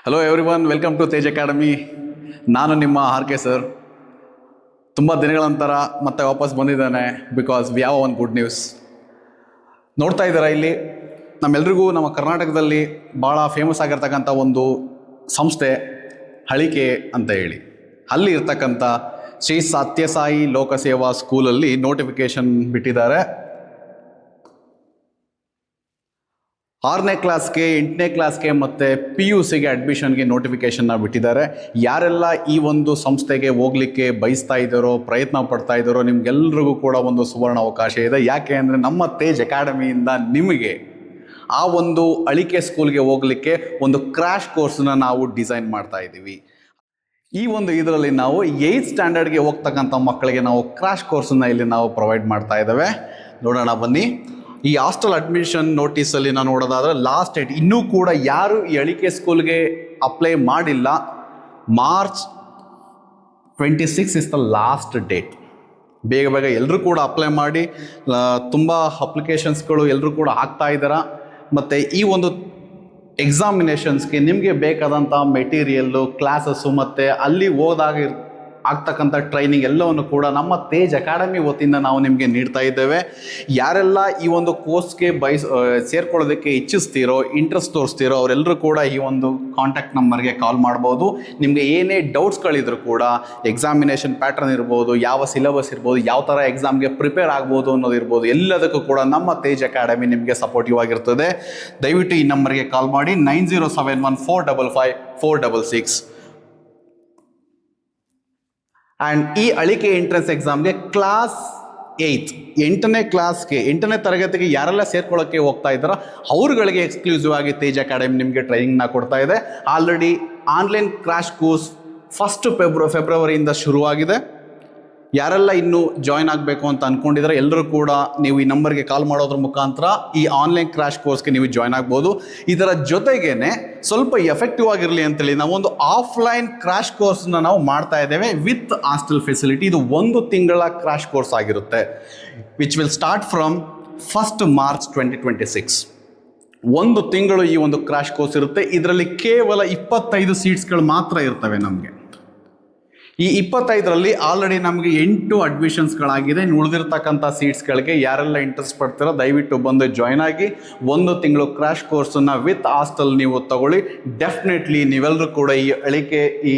Hello everyone, welcome to Tej academy. ನಾನು ನಿಮ್ಮ RK. Sir. ತುಂಬ ದಿನಗಳ ನಂತರ ಮತ್ತೆ ವಾಪಸ್ ಬಂದಿದ್ದಾನೆ because we have one good news. ನೋಡ್ತಾ ಇದ್ದೀರಾ ಇಲ್ಲಿ ನಮ್ಮೆಲ್ರಿಗೂ ನಮ್ಮ ಕರ್ನಾಟಕದಲ್ಲಿ ಭಾಳ ಫೇಮಸ್ ಆಗಿರ್ತಕ್ಕಂಥ ಒಂದು ಸಂಸ್ಥೆ ಹಳಿಕೆ ಅಂತ ಹೇಳಿ, ಅಲ್ಲಿ ಇರ್ತಕ್ಕಂಥ ಶ್ರೀ ಸತ್ಯಸಾಯಿ ಲೋಕಸೇವಾ ಸ್ಕೂಲಲ್ಲಿ ನೋಟಿಫಿಕೇಶನ್ ಬಿಟ್ಟಿದ್ದಾರೆ. 6ನೇ ಕ್ಲಾಸ್ಗೆ 8ನೇ ಕ್ಲಾಸ್ಗೆ ಮತ್ತು PUCಗೆ ಅಡ್ಮಿಷನ್ಗೆ ನೋಟಿಫಿಕೇಷನ್ನ ಬಿಟ್ಟಿದ್ದಾರೆ. ಯಾರೆಲ್ಲ ಈ ಒಂದು ಸಂಸ್ಥೆಗೆ ಹೋಗಲಿಕ್ಕೆ ಬಯಸ್ತಾ ಇದ್ದಾರೋ, ಪ್ರಯತ್ನ ಪಡ್ತಾ ಇದ್ದಾರೋ, ನಿಮ್ಗೆಲ್ರಿಗೂ ಕೂಡ ಒಂದು ಸುವರ್ಣ ಅವಕಾಶ ಇದೆ. ಯಾಕೆ ಅಂದರೆ ನಮ್ಮ ತೇಜ್ ಅಕಾಡೆಮಿಯಿಂದ ನಿಮಗೆ ಆ ಒಂದು ಹಳಿಕೆ ಸ್ಕೂಲ್ಗೆ ಹೋಗಲಿಕ್ಕೆ ಒಂದು ಕ್ರ್ಯಾಶ್ ಕೋರ್ಸನ್ನ ನಾವು ಡಿಸೈನ್ ಮಾಡ್ತಾ ಇದ್ದೀವಿ. ಈ ಒಂದು ಇದರಲ್ಲಿ ನಾವು 8th ಸ್ಟ್ಯಾಂಡರ್ಡ್ಗೆ ಹೋಗ್ತಕ್ಕಂಥ ಮಕ್ಕಳಿಗೆ ನಾವು ಕ್ರ್ಯಾಶ್ ಕೋರ್ಸನ್ನು ಇಲ್ಲಿ ನಾವು ಪ್ರೊವೈಡ್ ಮಾಡ್ತಾ ಇದ್ದೇವೆ. ನೋಡೋಣ ಬನ್ನಿ. ಈ ಹಾಸ್ಟೆಲ್ ಅಡ್ಮಿಷನ್ ನೋಟಿಸಲ್ಲಿ ನಾವು ನೋಡೋದಾದರೆ ಲಾಸ್ಟ್ ಡೇಟ್ ಇನ್ನೂ ಕೂಡ ಯಾರು ಈ ಹಳಿಕೆ ಸ್ಕೂಲ್ಗೆ ಅಪ್ಲೈ ಮಾಡಿಲ್ಲ, March 26 is the last date. ಬೇಗ ಬೇಗ ಎಲ್ಲರೂ ಕೂಡ ಅಪ್ಲೈ ಮಾಡಿ. ತುಂಬ ಅಪ್ಲಿಕೇಶನ್ಸ್ಗಳು ಎಲ್ಲರೂ ಕೂಡ ಹಾಕ್ತಾ ಇದ್ದಾರೆ. ಮತ್ತು ಈ ಒಂದು ಎಕ್ಸಾಮಿನೇಷನ್ಸ್ಗೆ ನಿಮಗೆ ಬೇಕಾದಂಥ ಮೆಟೀರಿಯಲ್ಲು, ಕ್ಲಾಸಸ್ಸು ಮತ್ತು ಅಲ್ಲಿ ಹೋದಾಗ ಆಗ್ತಕ್ಕಂಥ ಟ್ರೈನಿಂಗ್ ಎಲ್ಲವನ್ನು ಕೂಡ ನಮ್ಮ ತೇಜ್ ಅಕಾಡೆಮಿ ವತಿಯಿಂದ ನಾವು ನಿಮಗೆ ನೀಡ್ತಾ ಇದ್ದೇವೆ. ಯಾರೆಲ್ಲ ಈ ಒಂದು ಕೋರ್ಸ್ಗೆ ಸೇರ್ಕೊಳ್ಳೋದಕ್ಕೆ ಇಚ್ಛಿಸ್ತೀರೋ, ಇಂಟ್ರೆಸ್ಟ್ ತೋರಿಸ್ತೀರೋ ಅವರೆಲ್ಲರೂ ಕೂಡ ಈ ಒಂದು ಕಾಂಟ್ಯಾಕ್ಟ್ ನಂಬರ್ಗೆ ಕಾಲ್ ಮಾಡ್ಬೋದು. ನಿಮಗೆ ಏನೇ ಡೌಟ್ಸ್ಗಳಿದ್ರು ಕೂಡ, ಎಕ್ಸಾಮಿನೇಷನ್ ಪ್ಯಾಟ್ರನ್ ಇರ್ಬೋದು, ಯಾವ ಸಿಲೆಬಸ್ ಇರ್ಬೋದು, ಯಾವ ಥರ ಎಕ್ಸಾಮ್ಗೆ ಪ್ರಿಪೇರ್ ಆಗ್ಬೋದು ಅನ್ನೋದಿರ್ಬೋದು, ಎಲ್ಲದಕ್ಕೂ ಕೂಡ ನಮ್ಮ ತೇಜ್ ಅಕಾಡೆಮಿ ನಿಮಗೆ ಸಪೋರ್ಟಿವ್ ಆಗಿರ್ತದೆ. ದಯವಿಟ್ಟು ಈ ನಂಬರ್ಗೆ ಕಾಲ್ ಮಾಡಿ 9071455466. ಆ್ಯಂಡ್ ಈ ಹಳಿಕೆ ಎಂಟ್ರೆನ್ಸ್ ಎಕ್ಸಾಮ್ಗೆ ಕ್ಲಾಸ್ 8ನೇ ಕ್ಲಾಸ್ಗೆ 8ನೇ ತರಗತಿಗೆ ಯಾರೆಲ್ಲ ಸೇರ್ಕೊಳ್ಳೋಕ್ಕೆ ಹೋಗ್ತಾ ಇದ್ದಾರೋ ಅವ್ರುಗಳಿಗೆ ಎಕ್ಸ್ಕ್ಲೂಸಿವ್ ಆಗಿ ತೇಜ್ ಅಕಾಡೆಮಿ ನಿಮಗೆ ಟ್ರೈನಿಂಗ್ನ ಕೊಡ್ತಾ ಇದೆ. ಆಲ್ರೆಡಿ ಆನ್ಲೈನ್ ಕ್ರ್ಯಾಶ್ ಕೋರ್ಸ್ 1 ಫೆಬ್ರವರಿಯಿಂದ ಶುರುವಾಗಿದೆ. ಯಾರೆಲ್ಲ ಇನ್ನೂ ಜಾಯ್ನ್ ಆಗಬೇಕು ಅಂತ ಅಂದ್ಕೊಂಡಿದ್ದಾರೆ ಎಲ್ಲರೂ ಕೂಡ ನೀವು ಈ ನಂಬರ್ಗೆ ಕಾಲ್ ಮಾಡೋದ್ರ ಮುಖಾಂತರ ಈ ಆನ್ಲೈನ್ ಕ್ರ್ಯಾಶ್ ಕೋರ್ಸ್ಗೆ ನೀವು ಜಾಯ್ನ್ ಆಗ್ಬೋದು. ಇದರ ಜೊತೆಗೇನೆ ಸ್ವಲ್ಪ ಎಫೆಕ್ಟಿವ್ ಆಗಿರಲಿ ಅಂತೇಳಿ ನಾವೊಂದು ಆಫ್ಲೈನ್ ಕ್ರ್ಯಾಶ್ ಕೋರ್ಸ್ನ ನಾವು ಮಾಡ್ತಾ ಇದ್ದೇವೆ ವಿತ್ ಹಾಸ್ಟೆಲ್ ಫೆಸಿಲಿಟಿ. ಇದು 1 ತಿಂಗಳ ಕ್ರ್ಯಾಶ್ ಕೋರ್ಸ್ ಆಗಿರುತ್ತೆ, which will start from 1st March 2026. 1 ತಿಂಗಳು ಈ ಒಂದು ಕ್ರ್ಯಾಶ್ ಕೋರ್ಸ್ ಇರುತ್ತೆ. ಇದರಲ್ಲಿ ಕೇವಲ 25 ಸೀಟ್ಸ್ಗಳು ಮಾತ್ರ ಇರ್ತವೆ ನಮಗೆ. ಈ 25ರಲ್ಲಿ ಆಲ್ರೆಡಿ ನಮಗೆ 8 ಅಡ್ಮಿಷನ್ಸ್ಗಳಾಗಿದೆ. ಉಳಿದಿರ್ತಕ್ಕಂಥ ಸೀಟ್ಸ್ಗಳಿಗೆ ಯಾರೆಲ್ಲ ಇಂಟ್ರೆಸ್ಟ್ ಪಡ್ತೀರೋ ದಯವಿಟ್ಟು ಬಂದು ಜಾಯ್ನ್ ಆಗಿ 1 ತಿಂಗಳು ಕ್ರ್ಯಾಶ್ ಕೋರ್ಸನ್ನು ವಿತ್ ಹಾಸ್ಟೆಲ್ ನೀವು ತಗೊಳ್ಳಿ. ಡೆಫಿನೆಟ್ಲಿ ನೀವೆಲ್ಲರೂ ಕೂಡ ಈ ಹಳಿಕೆ ಈ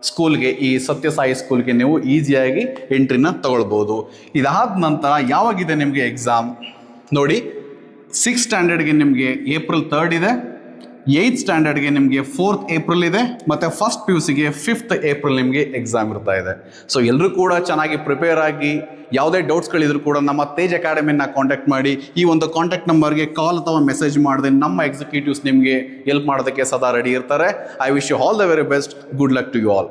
ಸ್ಕೂಲ್ಗೆ, ಈ ಸತ್ಯಸಾಯಿ ಸ್ಕೂಲ್ಗೆ ನೀವು ಈಸಿಯಾಗಿ ಎಂಟ್ರಿನ ತಗೊಳ್ಬೋದು. ಇದಾದ ನಂತರ ಯಾವಾಗಿದೆ ನಿಮಗೆ ಎಕ್ಸಾಮ್ ನೋಡಿ, 6th ಸ್ಟ್ಯಾಂಡರ್ಡ್ಗೆ ನಿಮಗೆ April 3rd ಇದೆ, 8th ಸ್ಟ್ಯಾಂಡರ್ಡ್ಗೆ ನಿಮಗೆ 4th April ಇದೆ, ಮತ್ತು ಫಸ್ಟ್ PUCಗೆ 5th April ನಿಮಗೆ ಎಕ್ಸಾಮ್ ಇರ್ತಾ ಇದೆ. ಸೊ ಎಲ್ಲರೂ ಕೂಡ ಚೆನ್ನಾಗಿ ಪ್ರಿಪೇರ್ ಆಗಿ, ಯಾವುದೇ ಡೌಟ್ಸ್ಗಳಿದ್ರು ಕೂಡ ನಮ್ಮ ತೇಜ್ ಅಕಾಡೆಮಿನ ಕಾಂಟ್ಯಾಕ್ಟ್ ಮಾಡಿ. ಈ ಒಂದು ಕಾಂಟ್ಯಾಕ್ಟ್ ನಂಬರ್ಗೆ ಕಾಲ್ ಅಥವಾ ಮೆಸೇಜ್ ಮಾಡಿದ್ರೆ ನಮ್ಮ ಎಕ್ಸಿಕ್ಯೂಟಿವ್ಸ್ ನಿಮಗೆ ಹೆಲ್ಪ್ ಮಾಡೋದಕ್ಕೆ ಸದಾ ರೆಡಿ ಇರ್ತಾರೆ. I wish you all the very best. Good luck to you all.